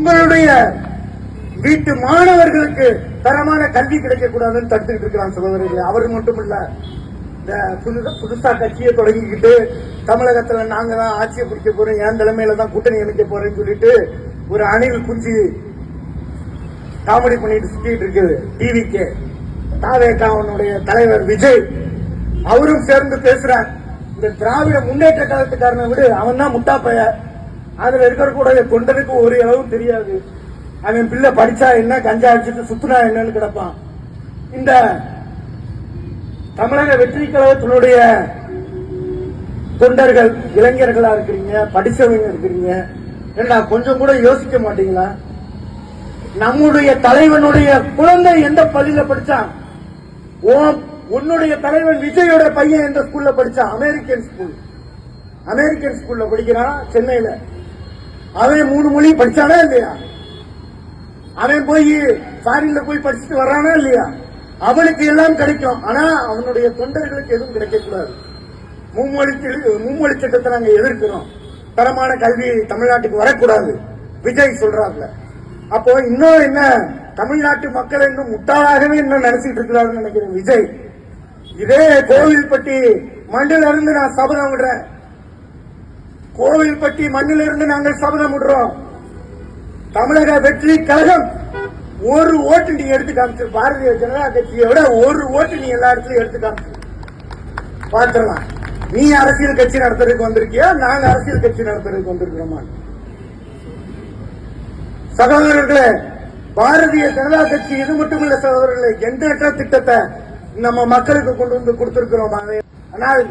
உங்களுடைய வீட்டு மாணவர்களுக்கு தரமான கல்வி கிடைக்கக்கூடாதுன்னு தடுத்துட்டு இருக்கிறான் சகோதரர்களே. அவர் மட்டும் இல்ல, இந்த புதுசா கட்சியை தொடங்கிக்கிட்டு தமிழகத்துல நாங்க தான் ஆட்சியை பிடிக்க போறோம், என் தலைமையில தான் கூட்டணி அமைக்க போறேன்னு சொல்லிட்டு ஒரு அணில் குஞ்சு காமெடி பண்ணிட்டு சுத்திட்டு இருக்குது. டிவிக்கு தாவேகாவனுடைய தலைவர் விஜய் அவரும் சேர்ந்து பேசுறார். இந்த திராவிட முன்னேற்ற கழகத்துக்காரனை விட அவன் தான் முட்டா பைய. அதுல இருக்கக்கூடிய தொண்டனுக்கு ஒரு அளவும் தெரியாது. அவன் பிள்ளை படிச்சா என்ன, கஞ்சா அடிச்சுட்டு சுத்துனா என்னன்னு கிடப்பான். இந்த தமிழக வெற்றி கழகத்தினுடைய தொண்டர்கள் இளைஞர்களா இருக்கிறீங்க, படிச்சவங்க இருக்கிறீங்க, ஏன்னா கொஞ்சம் கூட யோசிக்க மாட்டீங்களா? நம்முடைய தலைவனுடைய குழந்தை எந்த பள்ளியில படிச்சான்? உன்னுடைய தலைவன் விஜயோட பையன் எந்த ஸ்கூல்ல படிச்சான்? அமெரிக்கன் ஸ்கூல்ல படிக்கிறான் சென்னையில. அவன் 3 மொழி படிச்சானா இல்லையா? அவன் போய் ஃபாரின்ல போய் படிச்சுட்டு வர்றானா இல்லையா? அவனுக்கு எல்லாம் கிடைக்கும். ஆனா அவனுடைய தொண்டர்களுக்கு எதுவும் கிடைக்கக்கூடாது. மும்மொழி சட்டத்தை நாங்க எதிர்க்கிறோம். தரமான கல்வி தமிழ்நாட்டுக்கு வரக்கூடாது விஜய் சொல்றாங்க. அப்போ இன்னும் என்ன, தமிழ்நாட்டு மக்கள் இன்னும் முட்டாளாகவே இன்னும் நினைச்சிட்டு இருக்கிறாருன்னு நினைக்கிறேன் விஜய். இதே கோவில்பட்டி மண்ணில இருந்து நான் சபதம் விடுறேன். கோவில்பட்டி மண்ணில இருந்து நாங்கள் சபதம் விடுறோம். தமிழக வெற்றி கழகம் ஒரு ஓட்டு நீ எடுத்து காமிச்சு, பாரதிய ஜனதா கட்சியை விட ஒரு ஓட்டு நீ எல்லா இடத்துலயும் எடுத்து காமிச்சு பார்த்துடலாம். நீ அரசியல் கட்சி நடத்துறதுக்கு வந்திருக்கியா, நாங்க அரசியல் கட்சி நடத்துறதுக்கு வந்திருக்கிறோமா? சகோதரர்களே, பாரதிய ஜனதா கட்சி இது மட்டும் இல்ல சகோதரர்களே, எண்ணற்ற திட்டத்தை நம்ம மக்களுக்கு கொண்டு வந்து கொடுத்திருக்கிறோம். ஆனால்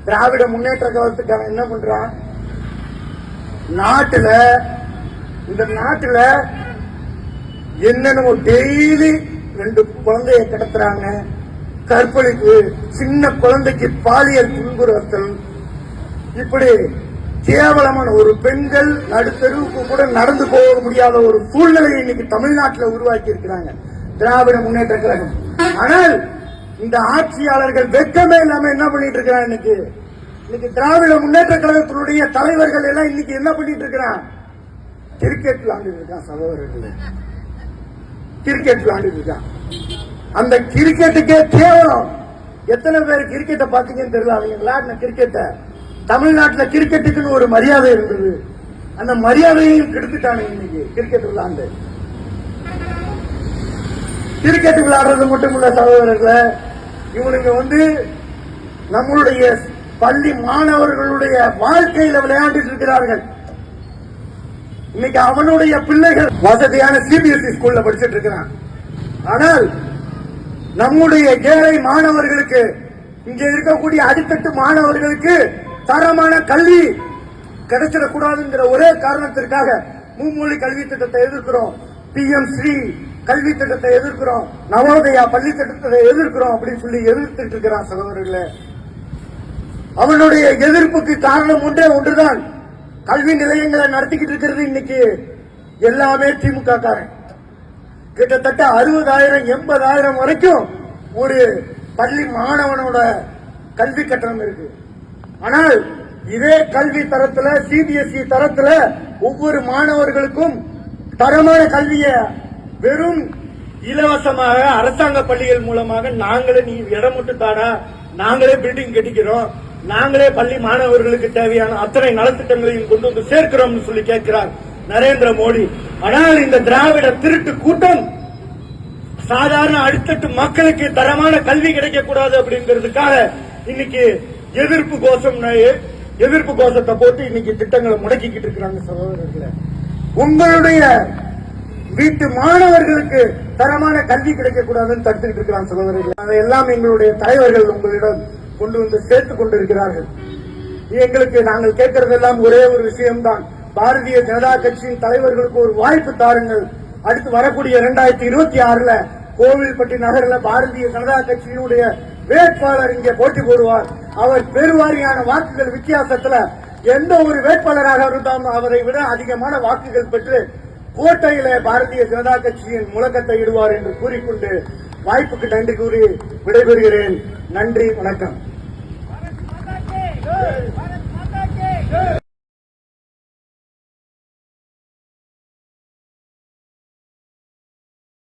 திராவிட முன்னேற்ற கழகத்துக்கான என்ன பண்றான்? இந்த நாட்டுல என்னென்ன டெய்லி 2 குழந்தைய கடத்துறாங்க, கற்பழிப்பு, சின்ன குழந்தைக்கு பாலியல் துன்புறுத்தல், இப்படி கேவலமான ஒரு பெண்கள் நடுத்தெருவுக்கு கூட நடந்து போக முடியாத ஒரு சூழ்நிலையை இன்னைக்கு தமிழ்நாட்டில் உருவாக்கி இருக்கிறாங்க திராவிட முன்னேற்ற கழகம். ஆனால் இந்த ஆட்சியாளர்கள் வெட்கமே இல்லாம என்ன பண்ணிட்டு இருக்கிறாங்க? இன்னைக்கு திராவிட முன்னேற்ற கழகத்தினுடைய தலைவர்கள் எல்லாம் இன்னைக்கு என்ன பண்ணிட்டு இருக்கிறான்? கிரிக்கெட் விளையாண்டு இருக்கான் சகோதரர்களே, கிரிக்கெட் விளையாண்டு இருக்கான். அந்த கிரிக்கெட்டுக்கே கேவலம். எத்தனை பேர் கிரிக்கெட்டை பாத்தீங்கன்னு தெரியல. அவங்க விளையாடின கிரிக்கெட்டை, தமிழ்நாட்டில் கிரிக்கெட்டுக்குன்னு ஒரு மரியாதை இருந்தது, அந்த மரியாதையும் கெடுத்துட்டானுங்க. இன்னைக்கு கிரிக்கெட் விளையாண்டு, கிரிக்கெட் விளையாடுறது மட்டும் இல்ல சகோதரர்களே, இவனுங்க நம்மளுடைய பள்ளி மாணவர்களுடைய வாழ்க்கையில விளையாண்டுட்டு இருக்கிறார்கள். இன்னைக்கு அவனுடைய பிள்ளைகள் வசதியான சிபிஎஸ்இ ஸ்கூல்ல படிச்சுட்டு இருக்கிறான். ஆனால் நம்முடைய ஏழை மாணவர்களுக்கு, இங்க இருக்கக்கூடிய அடித்தட்டு மாணவர்களுக்கு தரமான கல்வி கிடைச்சிடக்கூடாதுங்கிற ஒரே காரணத்திற்காக மும்மொழி கல்வி திட்டத்தை எதிர்க்கிறோம், PM ஸ்ரீ கல்வி திட்டத்தை எதிர்க்கிறோம், நவோதயா பள்ளி திட்டத்தை எதிர்க்கிறோம் அப்படின்னு சொல்லி எதிர்த்துட்டு இருக்கிறான் சகோதரர்களே. அவனுடைய எதிர்ப்புக்கு காரணம் ஒன்றுதான், கல்வி நிலையங்களை நடத்திக்கிட்டு இருக்கிறது இன்னைக்கு எல்லாமே திமுக காரன். கிட்டத்தட்ட 60,000 80,000 வரைக்கும் ஒரு பள்ளி மாணவனோட கல்வி கட்டணம் இருக்கு. ஆனால் இதே கல்வி தரத்துல, சிபிஎஸ்இ தரத்துல ஒவ்வொரு மாணவர்களுக்கும் தரமான கல்வியை வெறும் இலவசமாக அரசாங்க பள்ளிகள் மூலமாக நாங்களே, நீ இடம் மட்டும் தாடா, நாங்களே பில்டிங் கட்டிக்கிறோம், நாங்களே பள்ளி மாணவர்களுக்கு தேவையான அத்தனை நலத்திட்டங்களையும் கொண்டு வந்து சேர்க்கிறோம் சொல்லி கேட்கிறார் நரேந்திர மோடி. ஆனால் இந்த திராவிட திருட்டு கூட்டம் சாதாரண அடித்தட்டு மக்களுக்கு தரமான கல்வி கிடைக்கக்கூடாது அப்படிங்கிறதுக்காக இன்னைக்கு எதிர்ப்பு கோஷத்தை போட்டு இன்னைக்கு திட்டங்களை முடக்கிக்கிட்டு இருக்கிறாங்க சகோதரர்களே. உங்களுடைய வீட்டு மாணவர்களுக்கு தரமான கல்வி கிடைக்கக்கூடாதுன்னு தடுத்துக்கிட்டு இருக்கிறாங்க சகோதரர்களே. அதையெல்லாம் எங்களுடைய தலைவர்கள் உங்களிடம் கொண்டு வந்து சேர்த்துக் கொண்டிருக்கிறார்கள். எங்களுக்கு நாங்கள் கேட்கறதெல்லாம் ஒரே ஒரு விஷயம்தான், பாரதிய ஜனதா கட்சியின் தலைவர்களுக்கு ஒரு வாய்ப்பு தாருங்கள். அடுத்து வரக்கூடிய 2026 கோவில்பட்டி நகரில் பாரதிய ஜனதா கட்சியினுடைய வேட்பாளர் இங்கே போட்டி போடுவார். அவர் பெருவாரியான வாக்குகள் வித்தியாசத்தில் எந்த ஒரு வேட்பாளராக இருந்தாலும் அவரை விட அதிகமான வாக்குகள் பெற்று கோட்டையில பாரதிய ஜனதா கட்சியின் முழக்கத்தை இடுவார் என்று கூறிக்கொண்டு வாய்ப்புக்கு நன்றி கூறி விடைபெறுகிறேன். நன்றி, வணக்கம்.